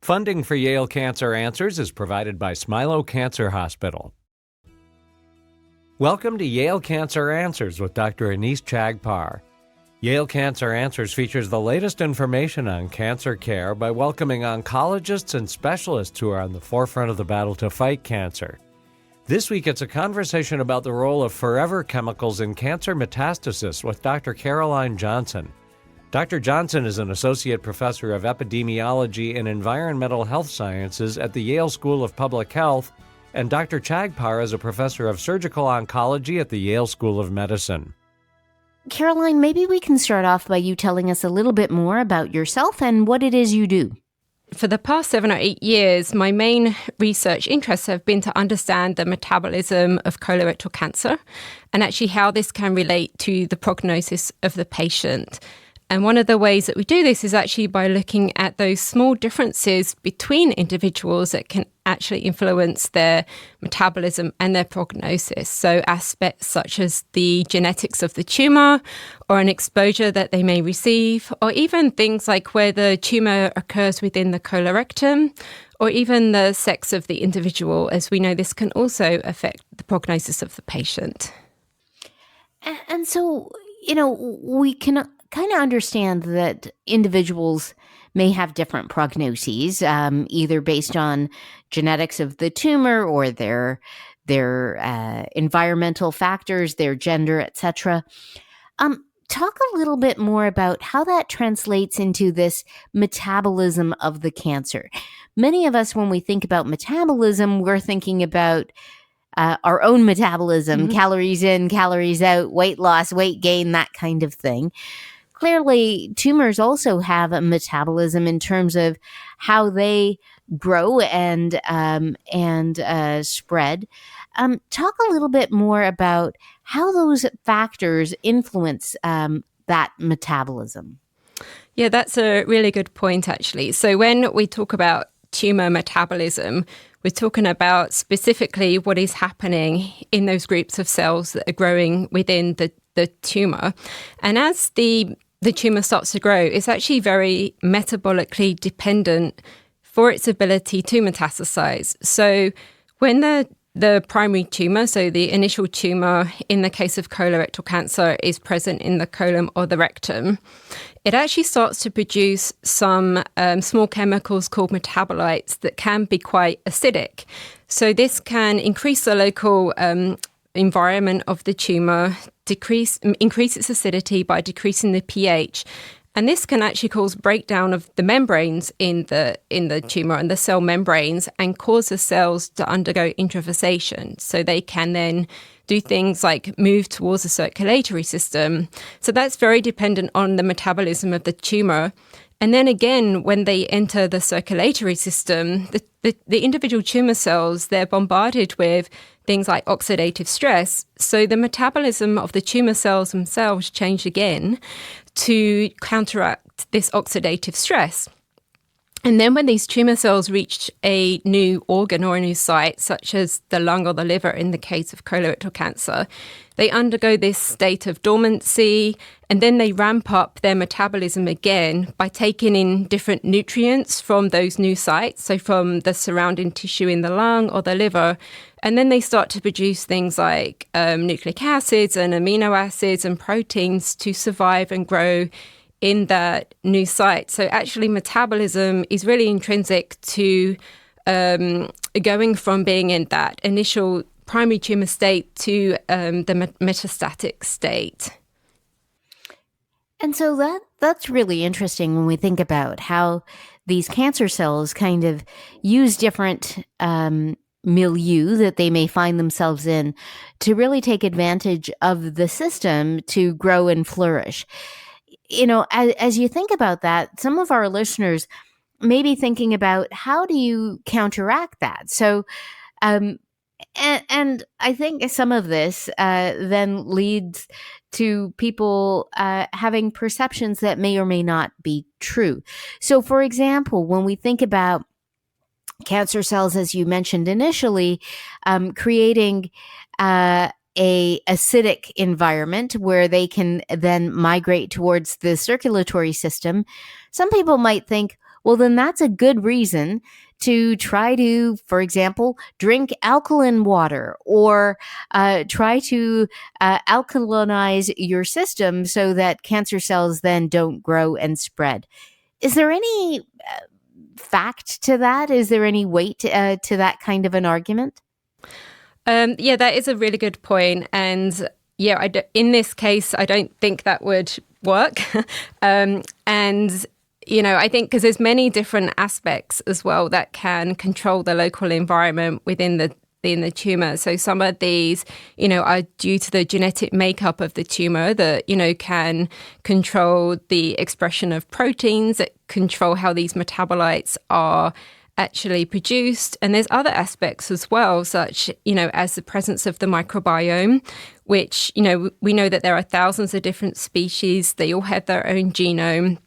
Funding for Yale Cancer Answers is provided by Smilow Cancer Hospital. Welcome to Yale Cancer Answers with Dr. Chagpar. Yale Cancer Answers features the latest information on cancer care by welcoming oncologists and specialists who are on the forefront of the battle to fight cancer. This week, it's a conversation about the role of forever chemicals in cancer metastasis with Dr. Caroline Johnson. Dr. Johnson is an associate professor of epidemiology and environmental health sciences at the Yale School of Public Health, and Dr. Chagpar is a professor of surgical oncology at the Yale School of Medicine. Caroline, maybe we can start off by you telling us a little bit more about yourself and what it is you do. For the past 7 or 8 years, my main research interests have been to understand the metabolism of colorectal cancer and actually how this can relate to the prognosis of the patient. And one of the ways that we do this is actually by looking at those small differences between individuals that can actually influence their metabolism and their prognosis. So aspects such as the genetics of the tumor or an exposure that they may receive, or even things like where the tumor occurs within the colorectum, or even the sex of the individual. As we know, this can also affect the prognosis of the patient. And so, we can kind of understand that individuals may have different prognoses, either based on genetics of the tumor or their environmental factors, their gender, etc. Talk a little bit more about how that translates into this metabolism of the cancer. Many of us, when we think about metabolism, we're thinking about our own metabolism, calories in, calories out, weight loss, weight gain, that kind of thing. Clearly, tumors also have a metabolism in terms of how they grow and spread. Talk a little bit more about how those factors influence that metabolism. Yeah, that's a really good point, actually. So when we talk about tumor metabolism, we're talking about specifically what is happening in those groups of cells that are growing within the tumor. And as the tumor starts to grow, it's actually very metabolically dependent for its ability to metastasize. So when the primary tumor, so the initial tumor in the case of colorectal cancer, is present in the colon or the rectum, it actually starts to produce some small chemicals called metabolites that can be quite acidic. So this can increase the local environment of the tumor, increase its acidity by decreasing the pH. And this can actually cause breakdown of the membranes in the tumor and the cell membranes and cause the cells to undergo intravasation. So they can then do things like move towards the circulatory system. So that's very dependent on the metabolism of the tumor. And then again, when they enter the circulatory system, the individual tumor cells, they're bombarded with things like oxidative stress. So the metabolism of the tumor cells themselves change again to counteract this oxidative stress. And then when these tumor cells reach a new organ or a new site, such as the lung or the liver in the case of colorectal cancer, they undergo this state of dormancy, and then they ramp up their metabolism again by taking in different nutrients from those new sites, so from the surrounding tissue in the lung or the liver. And then they start to produce things like nucleic acids and amino acids and proteins to survive and grow in that new site. So actually metabolism is really intrinsic to going from being in that initial primary tumor state to the metastatic state. And so that's really interesting when we think about how these cancer cells kind of use different milieu that they may find themselves in to really take advantage of the system to grow and flourish. As you think about that, some of our listeners may be thinking about how do you counteract that? So, and I think some of this then leads to people having perceptions that may or may not be true. So, for example, when we think about cancer cells, as you mentioned initially, creating a acidic environment where they can then migrate towards the circulatory system, some people might think, well, then that's a good reason to try to, for example, drink alkaline water or try to alkalinize your system so that cancer cells then don't grow and spread. Is there any fact to that? Is there any weight to that kind of an argument? Yeah, that is a really good point. And yeah, in this case, I don't think that would work. And I think because there's many different aspects as well that can control the local environment within the tumor. So some of these, are due to the genetic makeup of the tumor that, can control the expression of proteins, that control how these metabolites are actually produced. And there's other aspects as well, such, as the presence of the microbiome, which, we know that there are thousands of different species. They all have their own genome.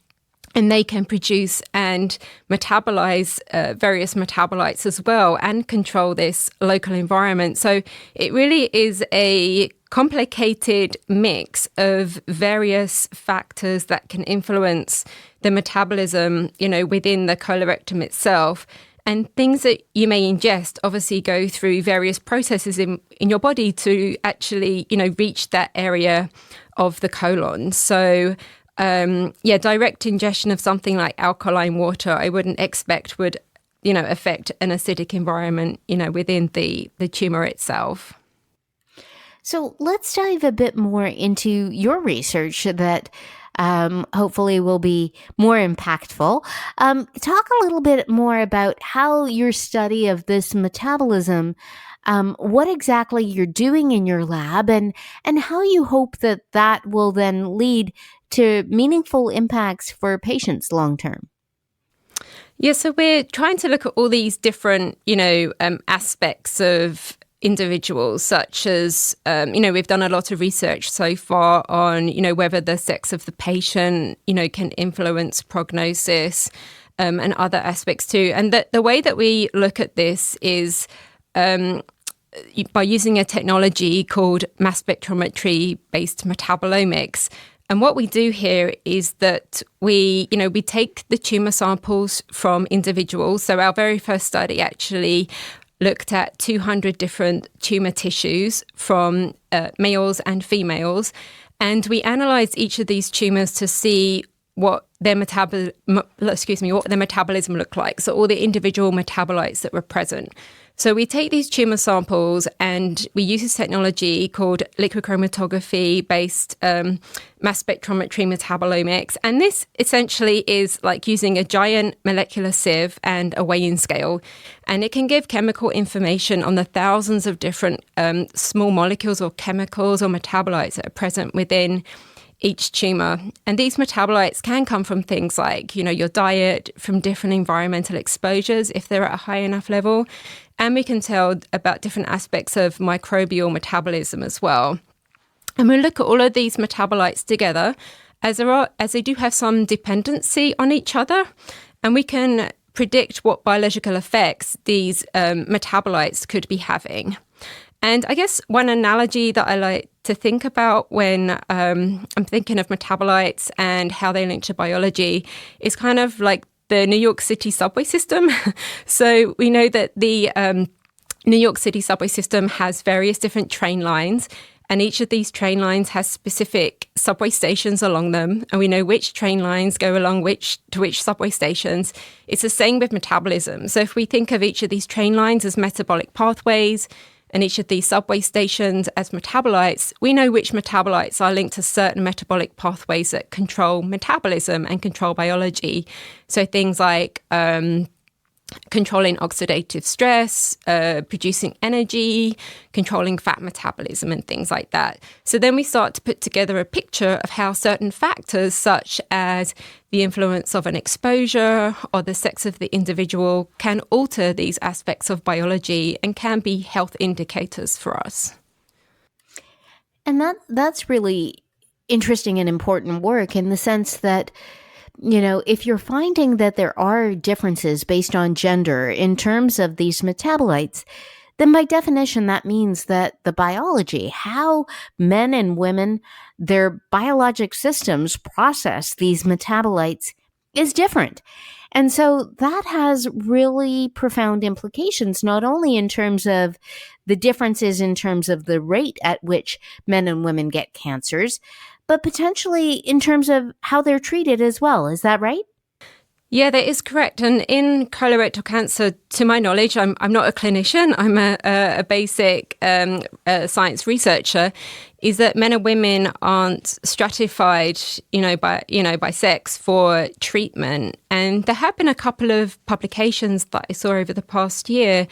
And they can produce and metabolize various metabolites as well and control this local environment. So it really is a complicated mix of various factors that can influence the metabolism, within the colorectum itself. And things that you may ingest obviously go through various processes in your body to actually, reach that area of the colon. So direct ingestion of something like alkaline water, I wouldn't expect would, affect an acidic environment, within the tumor itself. So let's dive a bit more into your research that hopefully will be more impactful. Talk a little bit more about how your study of this metabolism, what exactly you're doing in your lab, and how you hope that will then lead to meaningful impacts for patients long term. Yeah, so we're trying to look at all these different, aspects of individuals, such as, we've done a lot of research so far on, whether the sex of the patient, can influence prognosis, and other aspects too. And the way that we look at this is by using a technology called mass spectrometry-based metabolomics. And what we do here is that we take the tumor samples from individuals. So our very first study actually looked at 200 different tumor tissues from males and females. And we analyzed each of these tumors to see what their metabolism looked like. So all the individual metabolites that were present. So we take these tumor samples and we use this technology called liquid chromatography-based mass spectrometry metabolomics. And this essentially is like using a giant molecular sieve and a weighing scale. And it can give chemical information on the thousands of different small molecules or chemicals or metabolites that are present within each tumor. And these metabolites can come from things like, your diet, from different environmental exposures, if they're at a high enough level. And we can tell about different aspects of microbial metabolism as well. And we look at all of these metabolites together as they do have some dependency on each other. And we can predict what biological effects these metabolites could be having. And I guess one analogy that I like to think about when I'm thinking of metabolites and how they link to biology is kind of like the New York City subway system. So we know that the New York City subway system has various different train lines, and each of these train lines has specific subway stations along them, and we know which train lines go along to which subway stations. It's the same with metabolism. So if we think of each of these train lines as metabolic pathways, and each of these subway stations as metabolites, we know which metabolites are linked to certain metabolic pathways that control metabolism and control biology. So things like controlling oxidative stress, producing energy, controlling fat metabolism and things like that. So then we start to put together a picture of how certain factors such as the influence of an exposure or the sex of the individual can alter these aspects of biology and can be health indicators for us. And that's really interesting and important work in the sense that, if you're finding that there are differences based on gender in terms of these metabolites, then by definition, that means that the biology, how men and women, their biologic systems process these metabolites is different. And so that has really profound implications, not only in terms of the differences in terms of the rate at which men and women get cancers, but potentially in terms of how they're treated as well. Is that right? Yeah, that is correct. And in colorectal cancer, to my knowledge, I'm not a clinician, I'm a basic science researcher, is that men and women aren't stratified, by sex for treatment. And there have been a couple of publications that I saw over the past year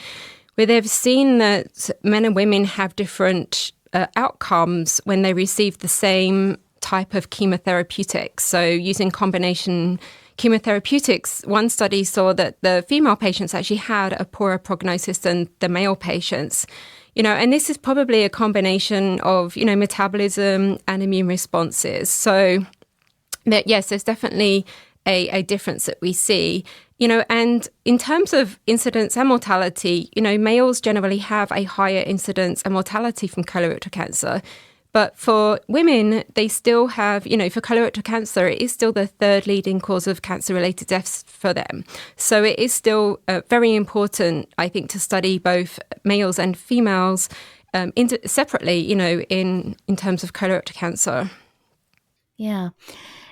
where they've seen that men and women have different outcomes when they receive the same type of chemotherapeutics. So using combination chemotherapeutics, one study saw that the female patients actually had a poorer prognosis than the male patients. And this is probably a combination of, metabolism and immune responses. So that, yes, there's definitely a difference that we see. And in terms of incidence and mortality, males generally have a higher incidence and mortality from colorectal cancer. But for women, they still have, for colorectal cancer, it is still the third leading cause of cancer-related deaths for them. So it is still very important, I think, to study both males and females separately, in terms of colorectal cancer. Yeah.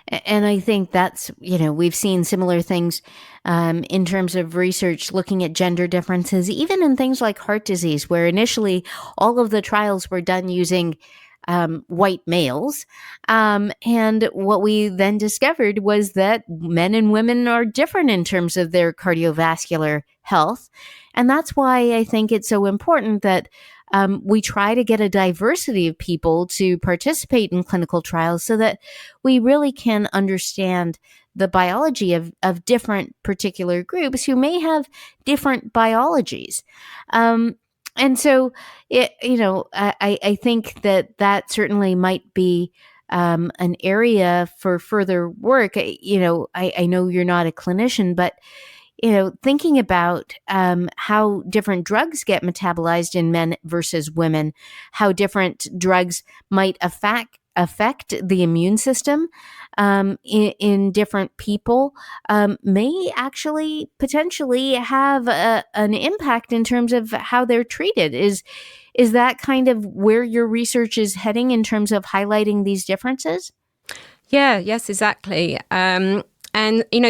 And I think that's, we've seen similar things in terms of research looking at gender differences, even in things like heart disease, where initially all of the trials were done using white males. And what we then discovered was that men and women are different in terms of their cardiovascular health. And that's why I think it's so important that we try to get a diversity of people to participate in clinical trials so that we really can understand the biology of different particular groups who may have different biologies. And so, I think that certainly might be an area for further work. I know you're not a clinician, but thinking about how different drugs get metabolized in men versus women, how different drugs might affect the immune system in different people may actually potentially have an impact in terms of how they're treated. Is that kind of where your research is heading in terms of highlighting these differences? Yeah, yes, exactly. And,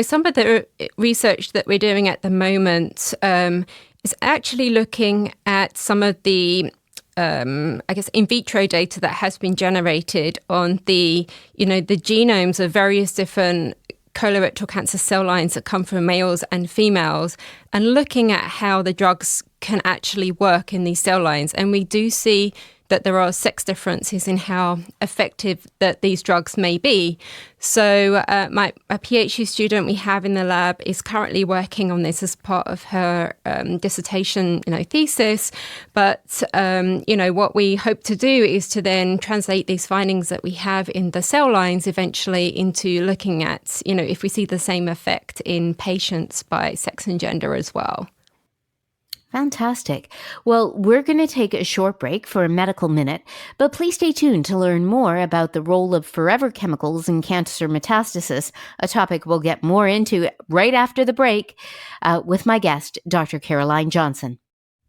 some of the research that we're doing at the moment is actually looking at some of the in vitro data that has been generated on the genomes of various different colorectal cancer cell lines that come from males and females, and looking at how the drugs can actually work in these cell lines. And we do see that there are sex differences in how effective that these drugs may be. So a PhD student we have in the lab is currently working on this as part of her dissertation thesis. But, what we hope to do is to then translate these findings that we have in the cell lines eventually into looking at, if we see the same effect in patients by sex and gender as well. Fantastic. Well, we're going to take a short break for a medical minute, but please stay tuned to learn more about the role of forever chemicals in cancer metastasis, a topic we'll get more into right after the break with my guest, Dr. Caroline Johnson.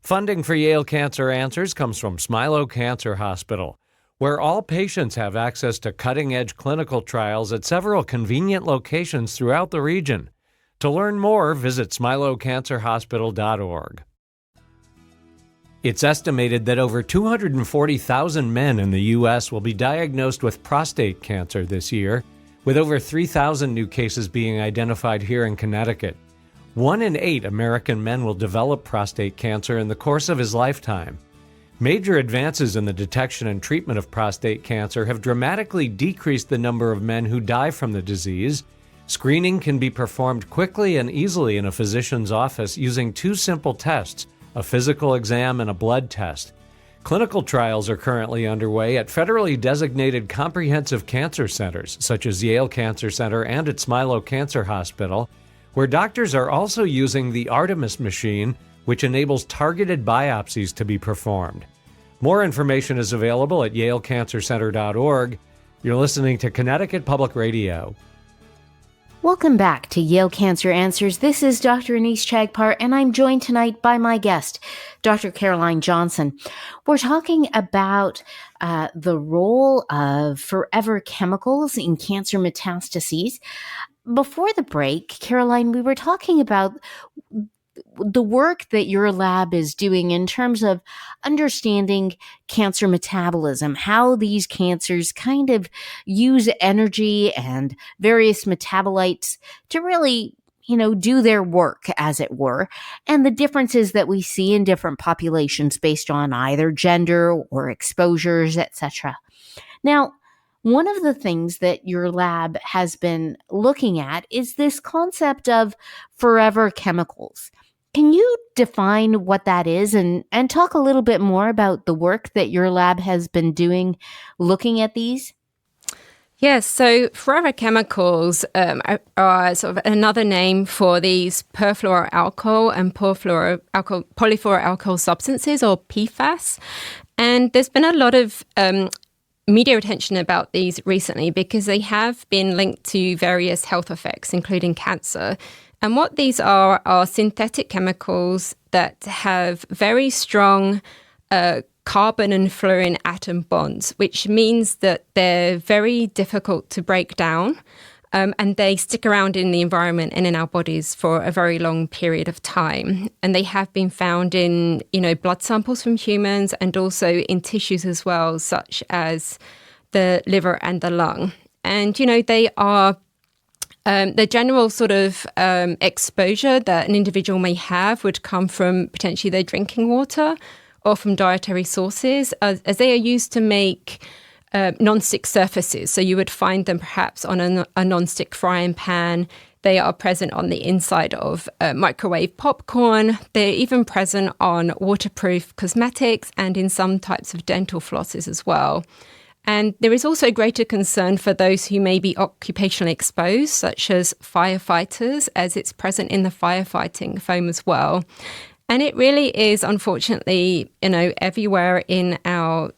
Funding for Yale Cancer Answers comes from Smilow Cancer Hospital, where all patients have access to cutting-edge clinical trials at several convenient locations throughout the region. To learn more, visit smilowcancerhospital.org. It's estimated that over 240,000 men in the U.S. will be diagnosed with prostate cancer this year, with over 3,000 new cases being identified here in Connecticut. 1 in 8 American men will develop prostate cancer in the course of his lifetime. Major advances in the detection and treatment of prostate cancer have dramatically decreased the number of men who die from the disease. Screening can be performed quickly and easily in a physician's office using 2 simple tests, a physical exam and a blood test. Clinical trials are currently underway at federally designated comprehensive cancer centers, such as Yale Cancer Center and at Smilow Cancer Hospital, where doctors are also using the Artemis machine, which enables targeted biopsies to be performed. More information is available at yalecancercenter.org. You're listening to Connecticut Public Radio. Welcome back to Yale Cancer Answers. This is Dr. Anees Chagpar, and I'm joined tonight by my guest, Dr. Caroline Johnson. We're talking about the role of forever chemicals in cancer metastases. Before the break, Caroline, we were talking about the work that your lab is doing in terms of understanding cancer metabolism, how these cancers kind of use energy and various metabolites to really, do their work, as it were, and the differences that we see in different populations based on either gender or exposures, etc. Now, one of the things that your lab has been looking at is this concept of forever chemicals. Can you define what that is and talk a little bit more about the work that your lab has been doing looking at these? Yes, so forever chemicals are sort of another name for these perfluoroalkyl and polyfluoroalkyl substances, or PFAS. And there's been a lot of media attention about these recently because they have been linked to various health effects, including cancer. And what these are synthetic chemicals that have very strong carbon and fluorine atom bonds, which means that they're very difficult to break down, and they stick around in the environment and in our bodies for a very long period of time. And they have been found in, blood samples from humans and also in tissues as well, such as the liver and the lung. And, they are the general sort of exposure that an individual may have would come from potentially their drinking water or from dietary sources, as they are used to make non-stick surfaces. So you would find them perhaps on a non-stick frying pan. They are present on the inside of microwave popcorn. They're even present on waterproof cosmetics and in some types of dental flosses as well. And there is also greater concern for those who may be occupationally exposed, such as firefighters, as it's present in the firefighting foam as well. And it really is, unfortunately, everywhere in our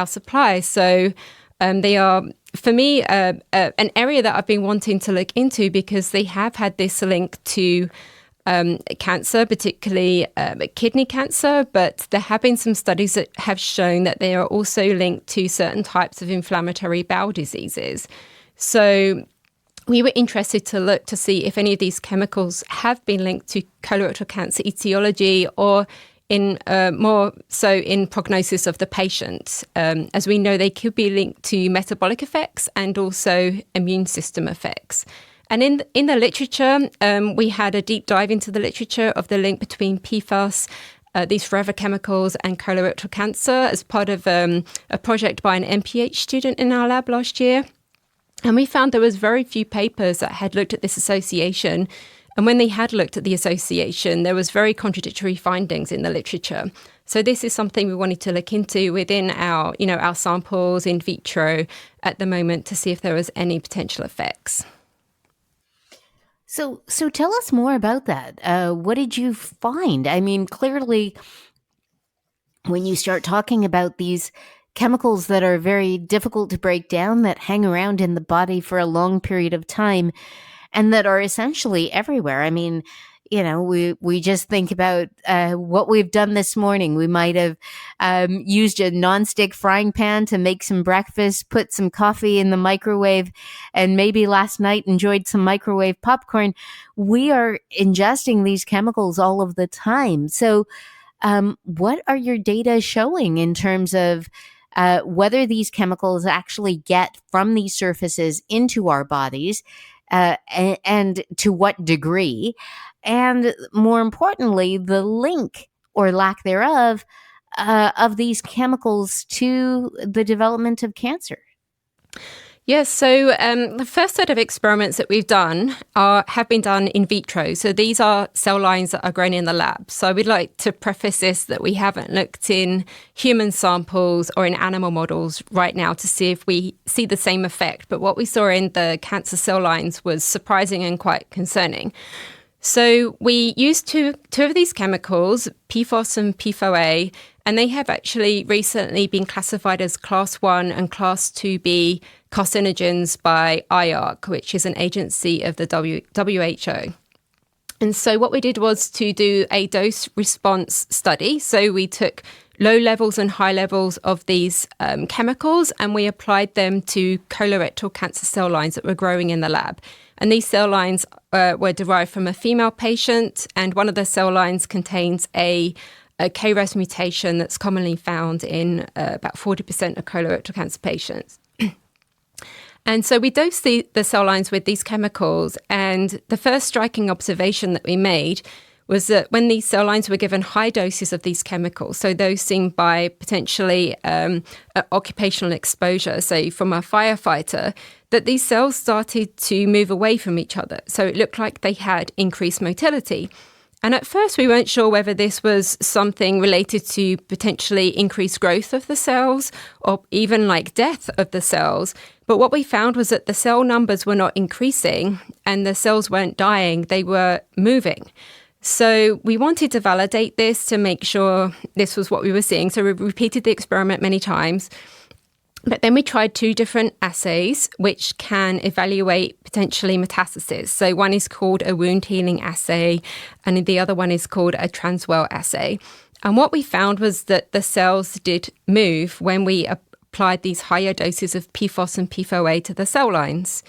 supply. So they are, for me, an area that I've been wanting to look into because they have had this link to cancer, particularly kidney cancer, but there have been some studies that have shown that they are also linked to certain types of inflammatory bowel diseases. So we were interested to look to see if any of these chemicals have been linked to colorectal cancer etiology or in more so in prognosis of the patient. As we know, they could be linked to metabolic effects and also immune system effects. And in the literature, we had a deep dive into the literature of the link between PFAS, these forever chemicals, and colorectal cancer as part of a project by an MPH student in our lab last year. And we found there was very few papers that had looked at this association. And when they had looked at the association, there was very contradictory findings in the literature. So this is something we wanted to look into within our samples in vitro at the moment to see if there was any potential effects. So tell us more about that. What did you find? I mean, clearly, when you start talking about these chemicals that are very difficult to break down, that hang around in the body for a long period of time, and that are essentially everywhere. I mean, we just think about what we've done this morning. We might have used a nonstick frying pan to make some breakfast, put some coffee in the microwave, and maybe last night enjoyed some microwave popcorn. We are ingesting these chemicals all of the time. So what are your data showing in terms of whether these chemicals actually get from these surfaces into our bodies and to what degree? And more importantly, the link or lack thereof of these chemicals to the development of cancer. Yes, so the first set of experiments that we've done have been done in vitro. So these are cell lines that are grown in the lab. So we'd like to preface this that we haven't looked in human samples or in animal models right now to see if we see the same effect. But what we saw in the cancer cell lines was surprising and quite concerning. So we used two of these chemicals, PFOS and PFOA, and they have actually recently been classified as Class 1 and Class 2B carcinogens by IARC, which is an agency of the WHO. And so what we did was to do a dose response study. So we took low levels and high levels of these chemicals, and we applied them to colorectal cancer cell lines that were growing in the lab. And these cell lines were derived from a female patient, and one of the cell lines contains a KRAS mutation that's commonly found in about 40% of colorectal cancer patients. And so we dosed the cell lines with these chemicals, and the first striking observation that we made was that when these cell lines were given high doses of these chemicals, so those seen by potentially occupational exposure, say from a firefighter, that these cells started to move away from each other. So it looked like they had increased motility. And at first, we weren't sure whether this was something related to potentially increased growth of the cells or even like death of the cells. But what we found was that the cell numbers were not increasing and the cells weren't dying, they were moving. So we wanted to validate this to make sure this was what we were seeing. So we repeated the experiment many times. But then we tried two different assays which can evaluate potentially metastasis. So one is called a wound healing assay, and the other one is called a transwell assay. And what we found was that the cells did move when we applied these higher doses of PFAS and PFOA to the cell lines.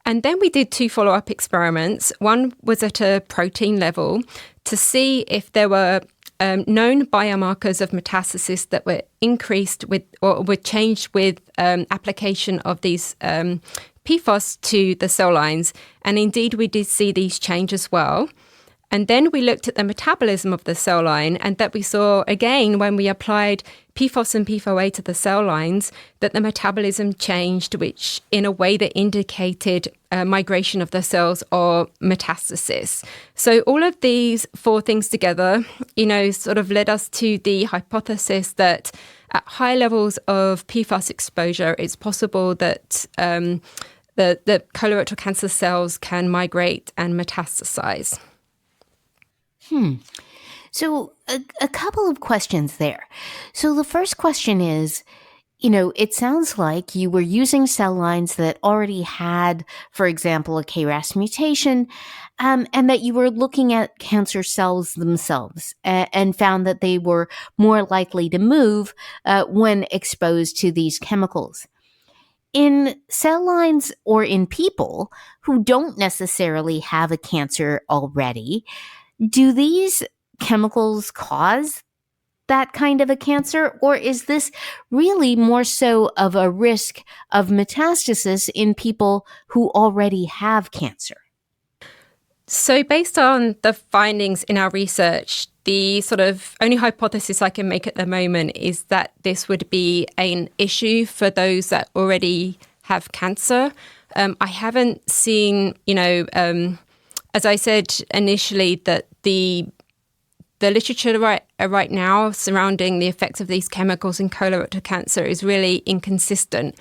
And then we did two follow-up experiments. One was at a protein level to see if there were known biomarkers of metastasis that were increased with or were changed with application of these PFAS to the cell lines. And indeed, we did see these change as well. And then we looked at the metabolism of the cell line, and that we saw, again, when we applied PFAS and PFOA to the cell lines, that the metabolism changed, which in a way that indicated migration of the cells or metastasis. So all of these four things together, sort of led us to the hypothesis that at high levels of PFAS exposure, it's possible that the colorectal cancer cells can migrate and metastasize. So a couple of questions there. So the first question is, it sounds like you were using cell lines that already had, for example, a KRAS mutation, and that you were looking at cancer cells themselves and found that they were more likely to move when exposed to these chemicals. In cell lines or in people who don't necessarily have a cancer already, do these chemicals cause that kind of a cancer, or is this really more so of a risk of metastasis in people who already have cancer? So based on the findings in our research, the sort of only hypothesis I can make at the moment is that this would be an issue for those that already have cancer. I haven't seen, as I said initially, that the literature right now surrounding the effects of these chemicals in colorectal cancer is really inconsistent.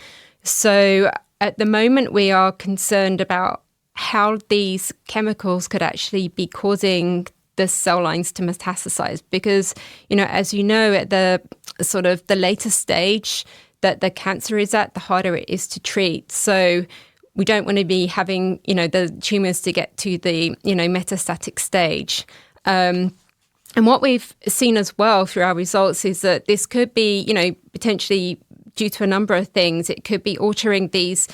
So at the moment, we are concerned about how these chemicals could actually be causing the cell lines to metastasize. Because, as you know, at the sort of the later stage that the cancer is at, the harder it is to treat. So we don't want to be having, the tumors to get to the, metastatic stage. And what we've seen as well through our results is that this could be, potentially due to a number of things. It could be altering these,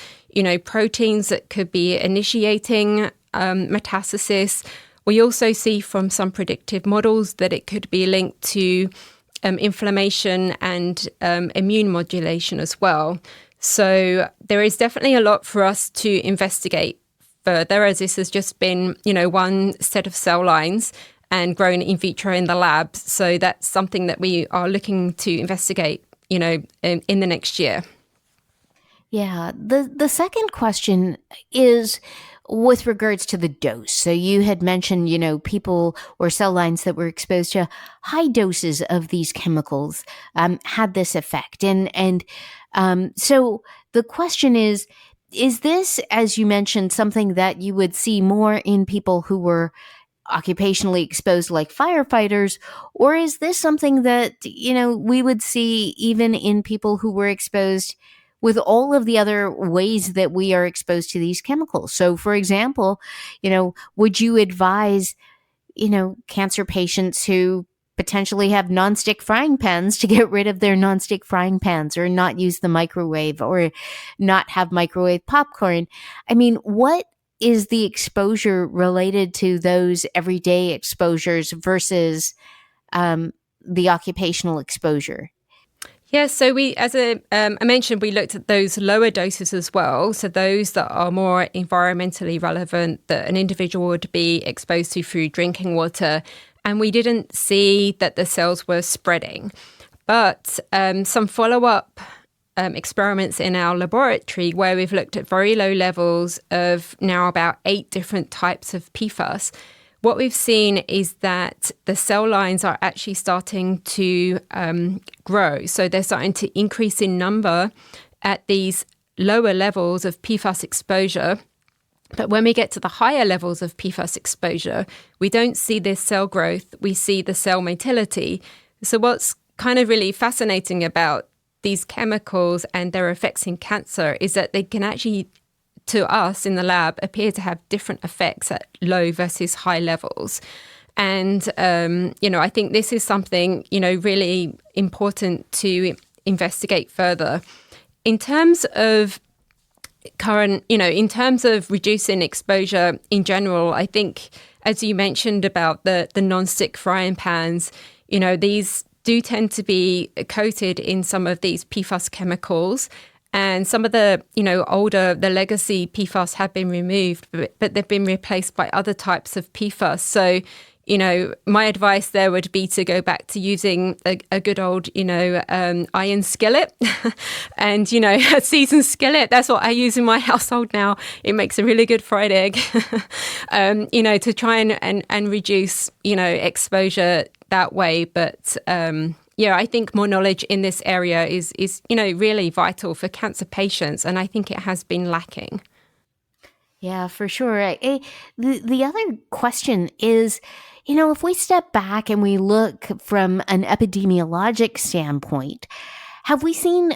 proteins that could be initiating metastasis. We also see from some predictive models that it could be linked to inflammation and immune modulation as well. So there is definitely a lot for us to investigate further, as this has just been, one set of cell lines and grown in vitro in the lab. So that's something that we are looking to investigate, in the next year. Yeah. The second question is with regards to the dose. So you had mentioned, people or cell lines that were exposed to high doses of these chemicals had this effect. And so the question is this, as you mentioned, something that you would see more in people who were occupationally exposed like firefighters, or is this something that, we would see even in people who were exposed with all of the other ways that we are exposed to these chemicals. So, for example, would you advise, cancer patients who potentially have nonstick frying pans to get rid of their nonstick frying pans, or not use the microwave, or not have microwave popcorn? I mean, what is the exposure related to those everyday exposures versus the occupational exposure? Yeah, so I mentioned, we looked at those lower doses as well. So those that are more environmentally relevant, that an individual would be exposed to through drinking water. And we didn't see that the cells were spreading. But some follow-up experiments in our laboratory, where we've looked at very low levels of now about 8 different types of PFAS, what we've seen is that the cell lines are actually starting to grow. So they're starting to increase in number at these lower levels of PFAS exposure. But when we get to the higher levels of PFAS exposure, we don't see this cell growth, we see the cell motility. So what's kind of really fascinating about these chemicals and their effects in cancer is that they can actually, to us in the lab, appear to have different effects at low versus high levels. And, I think this is something, really important to investigate further. In terms of in terms of reducing exposure in general, I think, as you mentioned about the non-stick frying pans, these do tend to be coated in some of these PFAS chemicals. And some of the, the legacy PFAS have been removed, but they've been replaced by other types of PFAS. So, my advice there would be to go back to using a good old, iron skillet and, a seasoned skillet. That's what I use in my household now. It makes a really good fried egg, to try and reduce, exposure that way. But, I think more knowledge in this area is really vital for cancer patients, and I think it has been lacking. Yeah, for sure. The other question is, if we step back and we look from an epidemiologic standpoint, have we seen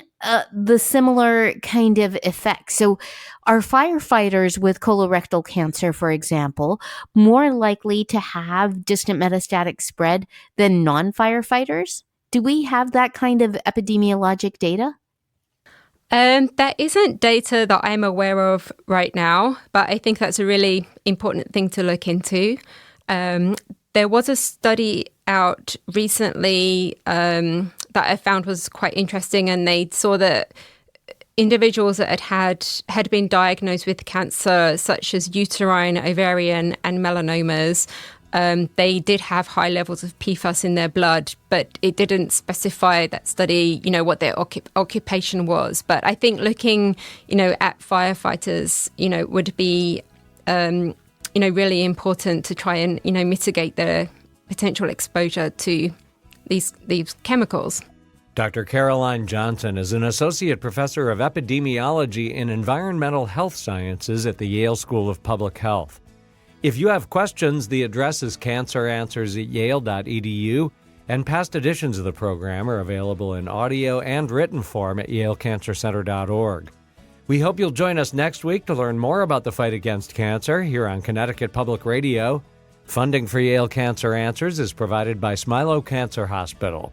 the similar kind of effects? So are firefighters with colorectal cancer, for example, more likely to have distant metastatic spread than non-firefighters? Do we have that kind of epidemiologic data? There isn't data that I'm aware of right now, but I think that's a really important thing to look into. There was a study out recently that I found was quite interesting, and they saw that individuals that had been diagnosed with cancer, such as uterine, ovarian, and melanomas, they did have high levels of PFAS in their blood, but it didn't specify, that study, what their occupation was. But I think looking, at firefighters, would be, really important to try and, mitigate the potential exposure to these chemicals. Dr. Caroline Johnson is an associate professor of epidemiology and environmental health sciences at the Yale School of Public Health. If you have questions, the address is canceranswers@yale.edu, and past editions of the program are available in audio and written form at yalecancercenter.org. We hope you'll join us next week to learn more about the fight against cancer here on Connecticut Public Radio. Funding for Yale Cancer Answers is provided by Smilow Cancer Hospital.